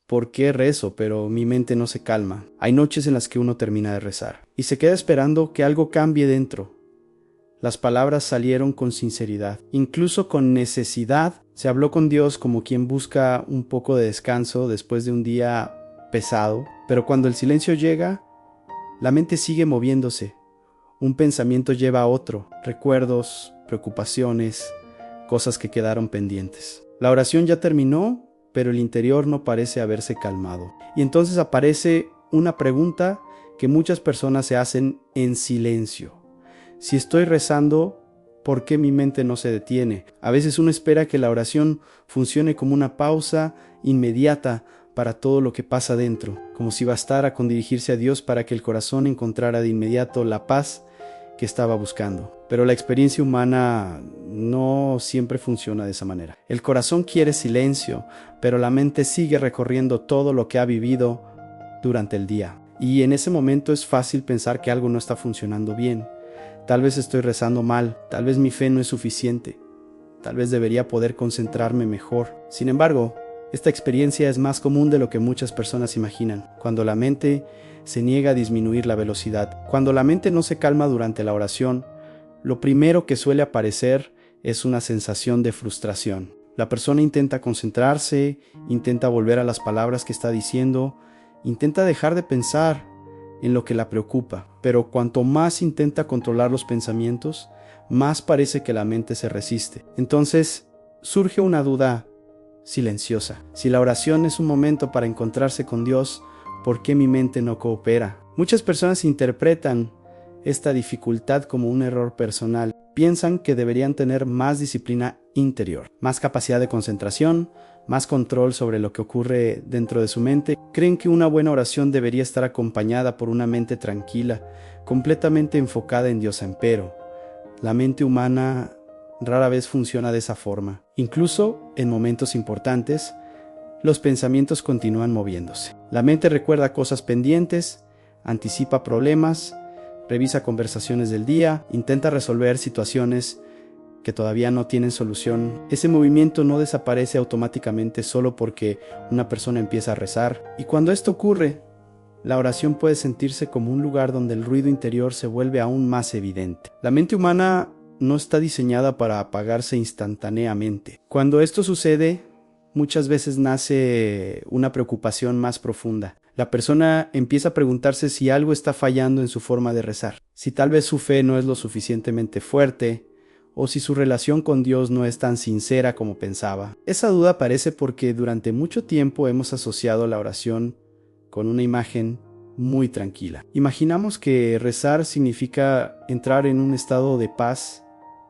por qué rezo, pero mi mente no se calma. Hay noches en las que uno termina de rezar y se queda esperando que algo cambie dentro. Las palabras salieron con sinceridad, incluso con necesidad. Se habló con Dios como quien busca un poco de descanso después de un día pesado, pero cuando el silencio llega, la mente sigue moviéndose. Un pensamiento lleva a otro, recuerdos, preocupaciones, cosas que quedaron pendientes. La oración ya terminó, pero el interior no parece haberse calmado. Y entonces aparece una pregunta que muchas personas se hacen en silencio. Si estoy rezando, ¿por qué mi mente no se detiene? A veces uno espera que la oración funcione como una pausa inmediata para todo lo que pasa dentro, como si bastara con dirigirse a Dios para que el corazón encontrara de inmediato la paz que estaba buscando. Pero la experiencia humana no siempre funciona de esa manera. El corazón quiere silencio, pero la mente sigue recorriendo todo lo que ha vivido durante el día. Y en ese momento es fácil pensar que algo no está funcionando bien. Tal vez estoy rezando mal, tal vez mi fe no es suficiente, tal vez debería poder concentrarme mejor. Sin embargo, esta experiencia es más común de lo que muchas personas imaginan. Cuando la mente se niega a disminuir la velocidad, cuando la mente no se calma durante la oración, lo primero que suele aparecer es una sensación de frustración. La persona intenta concentrarse, intenta volver a las palabras que está diciendo, intenta dejar de pensar en lo que la preocupa, pero cuanto más intenta controlar los pensamientos, más parece que la mente se resiste. Entonces surge una duda silenciosa. Si la oración es un momento para encontrarse con Dios, ¿por qué mi mente no coopera? Muchas personas interpretan esta dificultad como un error personal. Piensan que deberían tener más disciplina interior, más capacidad de concentración, más control sobre lo que ocurre dentro de su mente. Creen que una buena oración debería estar acompañada por una mente tranquila, completamente enfocada en Dios. Empero, la mente humana rara vez funciona de esa forma. Incluso en momentos importantes, los pensamientos continúan moviéndose. La mente recuerda cosas pendientes, anticipa problemas, revisa conversaciones del día, intenta resolver situaciones que todavía no tienen solución. Ese movimiento no desaparece automáticamente solo porque una persona empieza a rezar. Y cuando esto ocurre, la oración puede sentirse como un lugar donde el ruido interior se vuelve aún más evidente. La mente humana no está diseñada para apagarse instantáneamente. Cuando esto sucede, muchas veces nace una preocupación más profunda. La persona empieza a preguntarse si algo está fallando en su forma de rezar, si tal vez su fe no es lo suficientemente fuerte, o si su relación con Dios no es tan sincera como pensaba. Esa duda aparece porque durante mucho tiempo hemos asociado la oración con una imagen muy tranquila. Imaginamos que rezar significa entrar en un estado de paz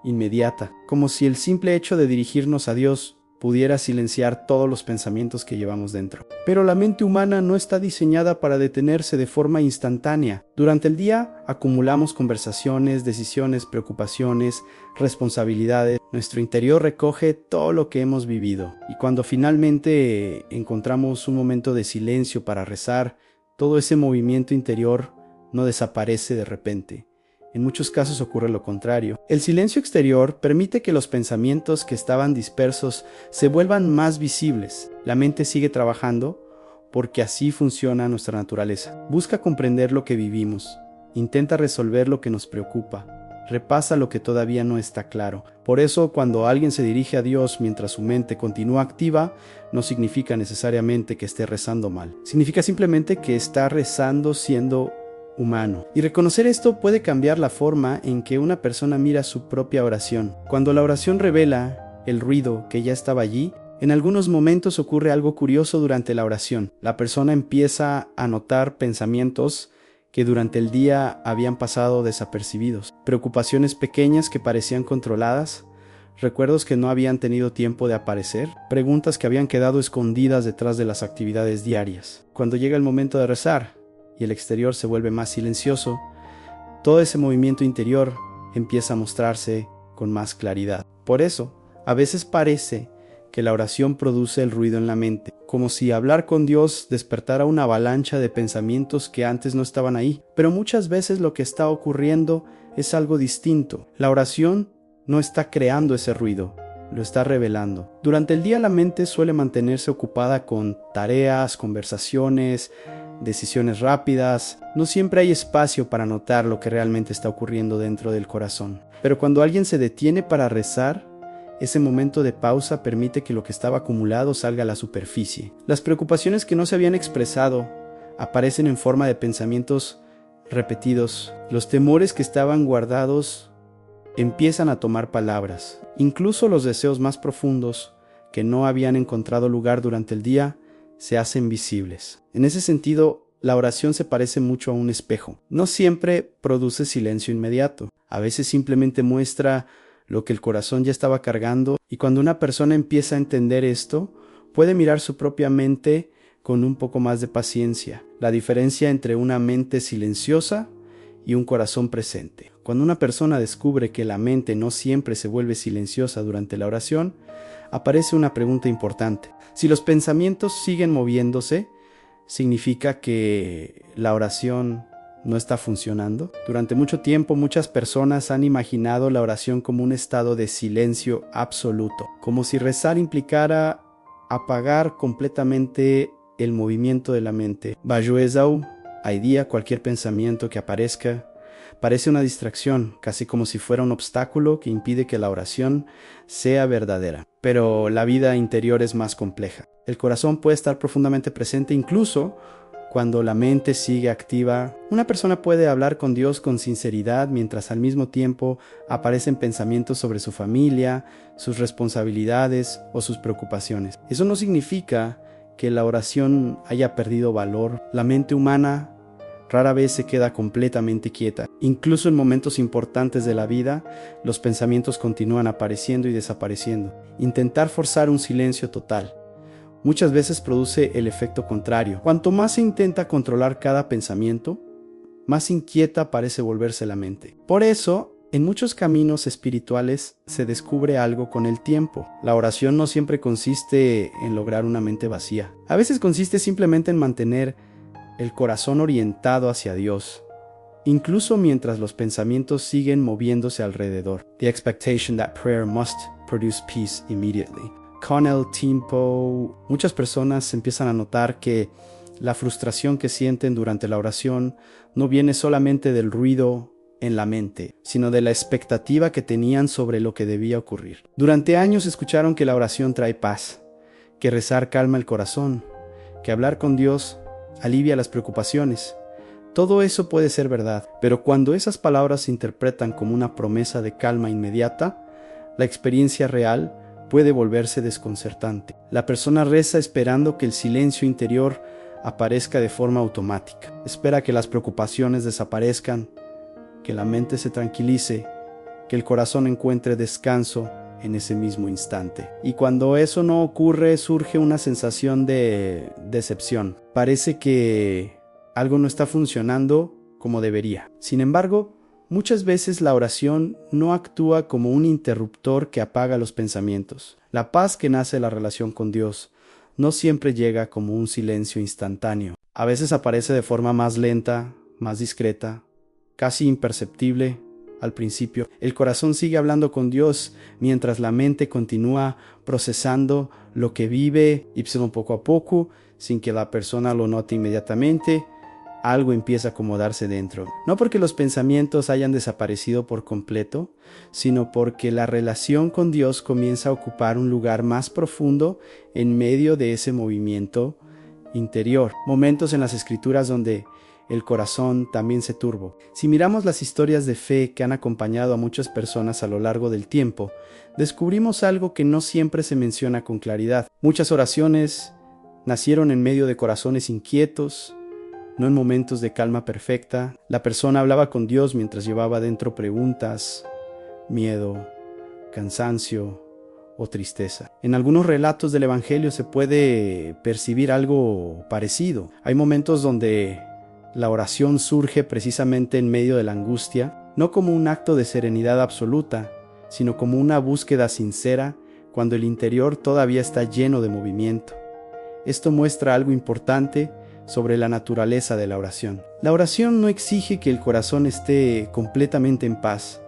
inmediata, como si el simple hecho de dirigirnos a Dios pudiera silenciar todos los pensamientos que llevamos dentro. Pero la mente humana no está diseñada para detenerse de forma instantánea. Durante el día acumulamos conversaciones, decisiones, preocupaciones, responsabilidades. Nuestro interior recoge todo lo que hemos vivido. Y cuando finalmente encontramos un momento de silencio para rezar, todo ese movimiento interior no desaparece de repente. En muchos casos ocurre lo contrario. El silencio exterior permite que los pensamientos que estaban dispersos se vuelvan más visibles. La mente sigue trabajando porque así funciona nuestra naturaleza. Busca comprender lo que vivimos, intenta resolver lo que nos preocupa, repasa lo que todavía no está claro. Por eso, cuando alguien se dirige a Dios mientras su mente continúa activa, no significa necesariamente que esté rezando mal. Significa simplemente que está rezando siendo humano. Y reconocer esto puede cambiar la forma en que una persona mira su propia oración. Cuando la oración revela el ruido que ya estaba allí, en algunos momentos ocurre algo curioso durante la oración. La persona empieza a notar pensamientos que durante el día habían pasado desapercibidos, preocupaciones pequeñas que parecían controladas, recuerdos que no habían tenido tiempo de aparecer, preguntas que habían quedado escondidas detrás de las actividades diarias. Cuando llega el momento de rezar, y el exterior se vuelve más silencioso, todo ese movimiento interior empieza a mostrarse con más claridad. Por eso, a veces parece que la oración produce el ruido en la mente, como si hablar con Dios despertara una avalancha de pensamientos que antes no estaban ahí. Pero muchas veces lo que está ocurriendo es algo distinto. La oración no está creando ese ruido, lo está revelando. Durante el día la mente suele mantenerse ocupada con tareas, conversaciones, decisiones rápidas. No siempre hay espacio para notar lo que realmente está ocurriendo dentro del corazón. Pero cuando alguien se detiene para rezar, ese momento de pausa permite que lo que estaba acumulado salga a la superficie. Las preocupaciones que no se habían expresado aparecen en forma de pensamientos repetidos. Los temores que estaban guardados empiezan a tomar palabras. Incluso los deseos más profundos que no habían encontrado lugar durante el día se hacen visibles. En ese sentido, la oración se parece mucho a un espejo. No siempre produce silencio inmediato. A veces simplemente muestra lo que el corazón ya estaba cargando, y cuando una persona empieza a entender esto, puede mirar su propia mente con un poco más de paciencia. La diferencia entre una mente silenciosa y un corazón presente. Cuando una persona descubre que la mente no siempre se vuelve silenciosa durante la oración, aparece una pregunta importante. Si los pensamientos siguen moviéndose, ¿significa que la oración no está funcionando? Durante mucho tiempo, muchas personas han imaginado la oración como un estado de silencio absoluto, como si rezar implicara apagar completamente el movimiento de la mente. Bajuezau, hay día, cualquier pensamiento que aparezca parece una distracción, casi como si fuera un obstáculo que impide que la oración sea verdadera. Pero la vida interior es más compleja. El corazón puede estar profundamente presente incluso cuando la mente sigue activa. Una persona puede hablar con Dios con sinceridad mientras al mismo tiempo aparecen pensamientos sobre su familia, sus responsabilidades o sus preocupaciones. Eso no significa que la oración haya perdido valor. La mente humana rara vez se queda completamente quieta. Incluso en momentos importantes de la vida, los pensamientos continúan apareciendo y desapareciendo. Intentar forzar un silencio total muchas veces produce el efecto contrario. Cuanto más se intenta controlar cada pensamiento, más inquieta parece volverse la mente. Por eso, en muchos caminos espirituales se descubre algo con el tiempo. La oración no siempre consiste en lograr una mente vacía. A veces consiste simplemente en mantener el corazón orientado hacia Dios, incluso mientras los pensamientos siguen moviéndose alrededor. The expectation that prayer must produce peace immediately. Con el tiempo, muchas personas empiezan a notar que la frustración que sienten durante la oración no viene solamente del ruido en la mente, sino de la expectativa que tenían sobre lo que debía ocurrir. Durante años escucharon que la oración trae paz, que rezar calma el corazón, que hablar con Dios alivia las preocupaciones. Todo eso puede ser verdad, pero cuando esas palabras se interpretan como una promesa de calma inmediata, la experiencia real puede volverse desconcertante. La persona reza esperando que el silencio interior aparezca de forma automática. Espera que las preocupaciones desaparezcan, que la mente se tranquilice, que el corazón encuentre descanso en ese mismo instante. Y cuando eso no ocurre, surge una sensación de decepción. Parece que algo no está funcionando como debería. Sin embargo, muchas veces la oración no actúa como un interruptor que apaga los pensamientos. La paz que nace de la relación con Dios no siempre llega como un silencio instantáneo. A veces aparece de forma más lenta, más discreta, casi imperceptible al principio. El corazón sigue hablando con Dios mientras la mente continúa procesando lo que vive y poco a poco, sin que la persona lo note inmediatamente. Algo empieza a acomodarse dentro. No porque los pensamientos hayan desaparecido por completo, sino porque la relación con Dios comienza a ocupar un lugar más profundo en medio de ese movimiento interior. Momentos en las Escrituras donde el corazón también se turbó. Si miramos las historias de fe que han acompañado a muchas personas a lo largo del tiempo, descubrimos algo que no siempre se menciona con claridad. Muchas oraciones nacieron en medio de corazones inquietos, no en momentos de calma perfecta. La persona hablaba con Dios mientras llevaba dentro preguntas, miedo, cansancio o tristeza. En algunos relatos del Evangelio se puede percibir algo parecido. Hay momentos donde la oración surge precisamente en medio de la angustia, no como un acto de serenidad absoluta, sino como una búsqueda sincera cuando el interior todavía está lleno de movimiento. Esto muestra algo importante sobre la naturaleza de la oración. La oración no exige que el corazón esté completamente en paz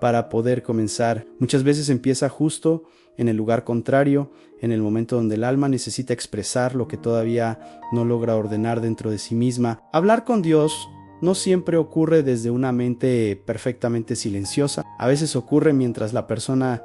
para poder comenzar. Muchas veces empieza justo En el lugar contrario, en el momento donde el alma necesita expresar lo que todavía no logra ordenar dentro de sí misma, hablar con Dios no siempre ocurre desde una mente perfectamente silenciosa. A veces ocurre mientras la persona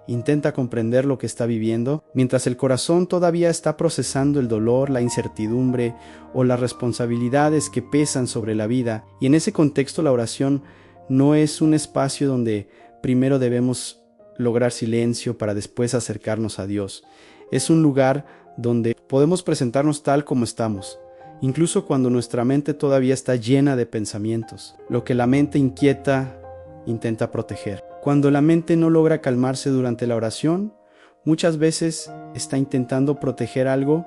intenta comprender lo que está viviendo, mientras el corazón todavía está procesando el dolor, la incertidumbre o las responsabilidades que pesan sobre la vida. Y en ese contexto la oración no es un espacio donde primero debemos lograr silencio para después acercarnos a Dios. Es un lugar donde podemos presentarnos tal como estamos, incluso cuando nuestra mente todavía está llena de pensamientos. Lo que la mente inquieta intenta proteger. Cuando la mente no logra calmarse durante la oración, muchas veces está intentando proteger algo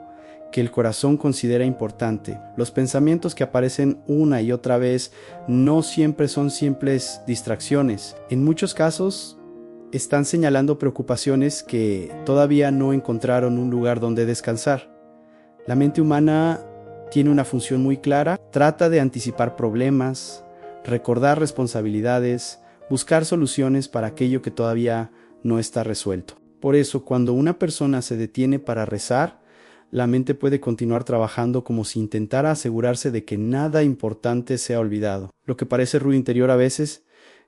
que el corazón considera importante. Los pensamientos que aparecen una y otra vez no siempre son simples distracciones. En muchos casos, están señalando preocupaciones que todavía no encontraron un lugar donde descansar. La mente humana tiene una función muy clara, trata de anticipar problemas, recordar responsabilidades, buscar soluciones para aquello que todavía no está resuelto. Por eso, cuando una persona se detiene para rezar, la mente puede continuar trabajando como si intentara asegurarse de que nada importante sea olvidado. Lo que parece ruido interior a veces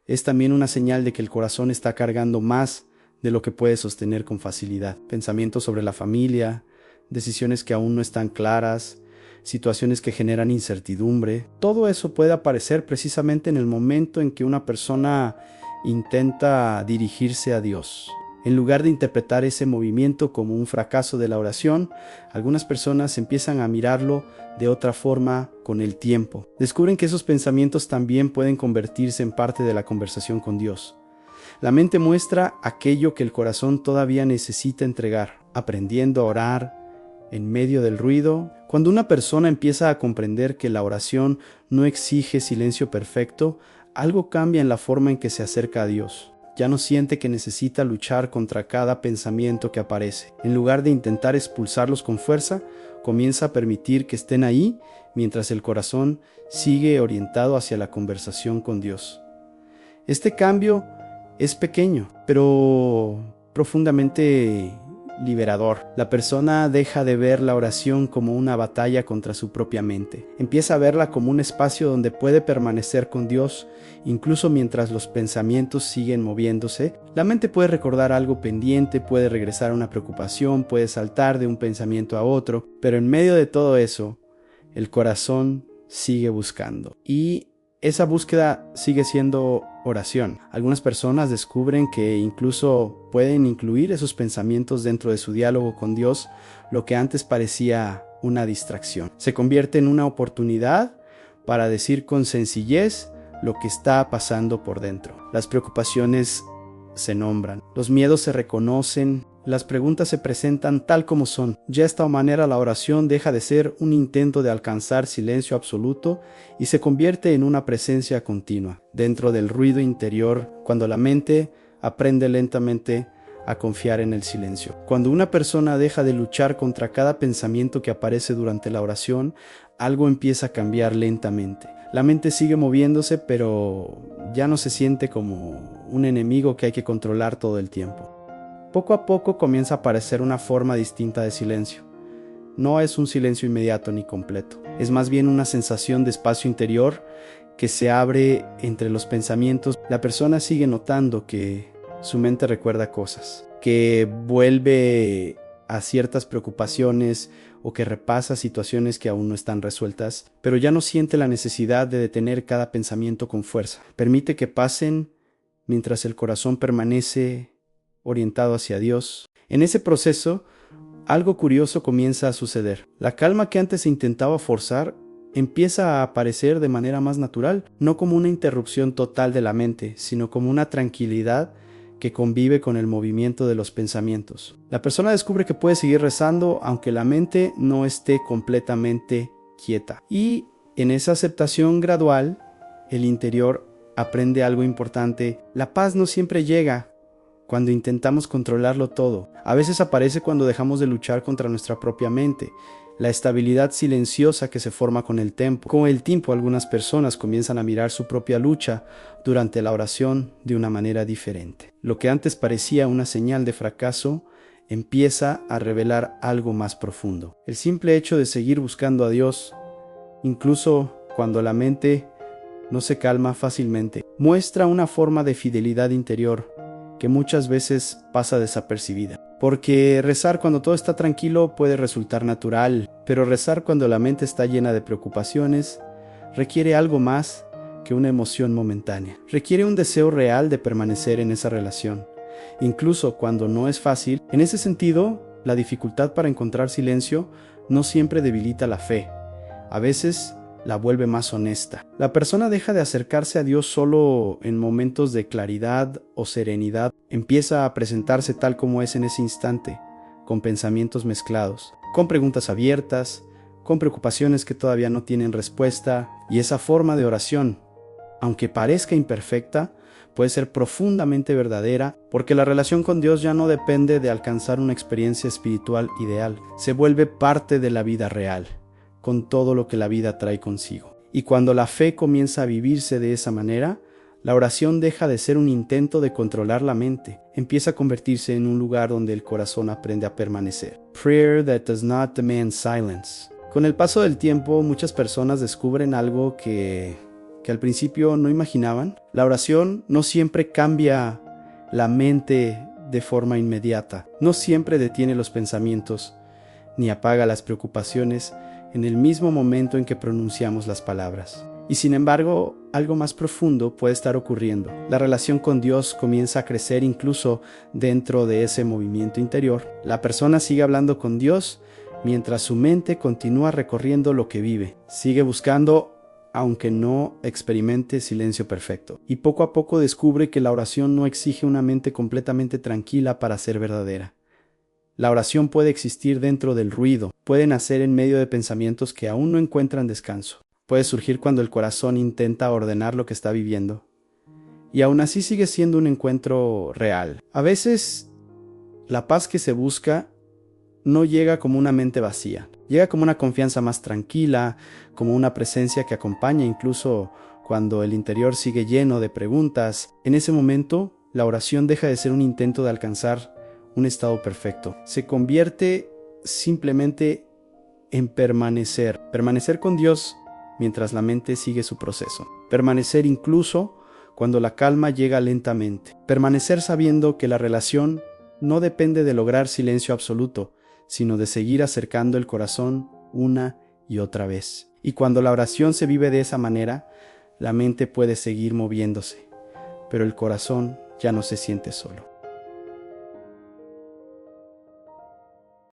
es también una señal de que el corazón está cargando más de lo que puede sostener con facilidad. Pensamientos sobre la familia, decisiones que aún no están claras, situaciones que generan incertidumbre. Todo eso puede aparecer precisamente en el momento en que una persona intenta dirigirse a Dios. En lugar de interpretar ese movimiento como un fracaso de la oración, algunas personas empiezan a mirarlo de otra forma con el tiempo. Descubren que esos pensamientos también pueden convertirse en parte de la conversación con Dios. La mente muestra aquello que el corazón todavía necesita entregar, aprendiendo a orar en medio del ruido. Cuando una persona empieza a comprender que la oración no exige silencio perfecto, algo cambia en la forma en que se acerca a Dios. Ya no siente que necesita luchar contra cada pensamiento que aparece. En lugar de intentar expulsarlos con fuerza, comienza a permitir que estén ahí mientras el corazón sigue orientado hacia la conversación con Dios. Este cambio es pequeño, pero profundamente liberador. La persona deja de ver la oración como una batalla contra su propia mente. Empieza a verla como un espacio donde puede permanecer con Dios, incluso mientras los pensamientos siguen moviéndose. La mente puede recordar algo pendiente, puede regresar a una preocupación, puede saltar de un pensamiento a otro, pero en medio de todo eso, el corazón sigue buscando. Y esa búsqueda sigue siendo oración. Algunas personas descubren que incluso pueden incluir esos pensamientos dentro de su diálogo con Dios, lo que antes parecía una distracción. Se convierte en una oportunidad para decir con sencillez lo que está pasando por dentro. Las preocupaciones se nombran, los miedos se reconocen, las preguntas se presentan tal como son. Ya de esta manera la oración deja de ser un intento de alcanzar silencio absoluto y se convierte en una presencia continua dentro del ruido interior, cuando la mente aprende lentamente a confiar en el silencio. Cuando una persona deja de luchar contra cada pensamiento que aparece durante la oración, algo empieza a cambiar lentamente. La mente sigue moviéndose, pero ya no se siente como un enemigo que hay que controlar todo el tiempo. Poco a poco comienza a aparecer una forma distinta de silencio. No es un silencio inmediato ni completo. Es más bien una sensación de espacio interior que se abre entre los pensamientos. La persona sigue notando que su mente recuerda cosas, que vuelve a ciertas preocupaciones o que repasa situaciones que aún no están resueltas, pero ya no siente la necesidad de detener cada pensamiento con fuerza. Permite que pasen mientras el corazón permanece orientado hacia Dios. En ese proceso, algo curioso comienza a suceder. La calma que antes se intentaba forzar empieza a aparecer de manera más natural, no como una interrupción total de la mente, sino como una tranquilidad que convive con el movimiento de los pensamientos. La persona descubre que puede seguir rezando aunque la mente no esté completamente quieta. Y en esa aceptación gradual, el interior aprende algo importante. La paz no siempre llega cuando intentamos controlarlo todo. A veces aparece cuando dejamos de luchar contra nuestra propia mente la estabilidad silenciosa que se forma con el tiempo. Con el tiempo, algunas personas comienzan a mirar su propia lucha durante la oración de una manera diferente. Lo que antes parecía una señal de fracaso empieza a revelar algo más profundo. El simple hecho de seguir buscando a Dios, incluso cuando la mente no se calma fácilmente, muestra una forma de fidelidad interior que muchas veces pasa desapercibida. Porque rezar cuando todo está tranquilo puede resultar natural, pero rezar cuando la mente está llena de preocupaciones requiere algo más que una emoción momentánea. Requiere un deseo real de permanecer en esa relación, incluso cuando no es fácil. En ese sentido, la dificultad para encontrar silencio no siempre debilita la fe. A veces la vuelve más honesta. La persona deja de acercarse a Dios solo en momentos de claridad o serenidad. Empieza a presentarse tal como es en ese instante, con pensamientos mezclados, con preguntas abiertas, con preocupaciones que todavía no tienen respuesta. Y esa forma de oración, aunque parezca imperfecta, puede ser profundamente verdadera, porque la relación con Dios ya no depende de alcanzar una experiencia espiritual ideal. Se vuelve parte de la vida real, con todo lo que la vida trae consigo. Y cuando la fe comienza a vivirse de esa manera, la oración deja de ser un intento de controlar la mente, empieza a convertirse en un lugar donde el corazón aprende a permanecer. Prayer that does not demand silence. Con el paso del tiempo, muchas personas descubren algo que al principio no imaginaban. La oración no siempre cambia la mente de forma inmediata, no siempre detiene los pensamientos, ni apaga las preocupaciones en el mismo momento en que pronunciamos las palabras. Y sin embargo, algo más profundo puede estar ocurriendo. La relación con Dios comienza a crecer incluso dentro de ese movimiento interior. La persona sigue hablando con Dios mientras su mente continúa recorriendo lo que vive. Sigue buscando, aunque no experimente silencio perfecto. Y poco a poco descubre que la oración no exige una mente completamente tranquila para ser verdadera. La oración puede existir dentro del ruido, puede nacer en medio de pensamientos que aún no encuentran descanso, puede surgir cuando el corazón intenta ordenar lo que está viviendo, y aún así sigue siendo un encuentro real. A veces, la paz que se busca no llega como una mente vacía, llega como una confianza más tranquila, como una presencia que acompaña incluso cuando el interior sigue lleno de preguntas. En ese momento, la oración deja de ser un intento de alcanzar un estado perfecto. Se convierte simplemente en permanecer con Dios mientras la mente sigue su proceso. Permanecer incluso cuando la calma llega lentamente. Permanecer sabiendo que la relación no depende de lograr silencio absoluto, sino de seguir acercando el corazón una y otra vez. Y cuando la oración se vive de esa manera, la mente puede seguir moviéndose, pero el corazón ya no se siente solo.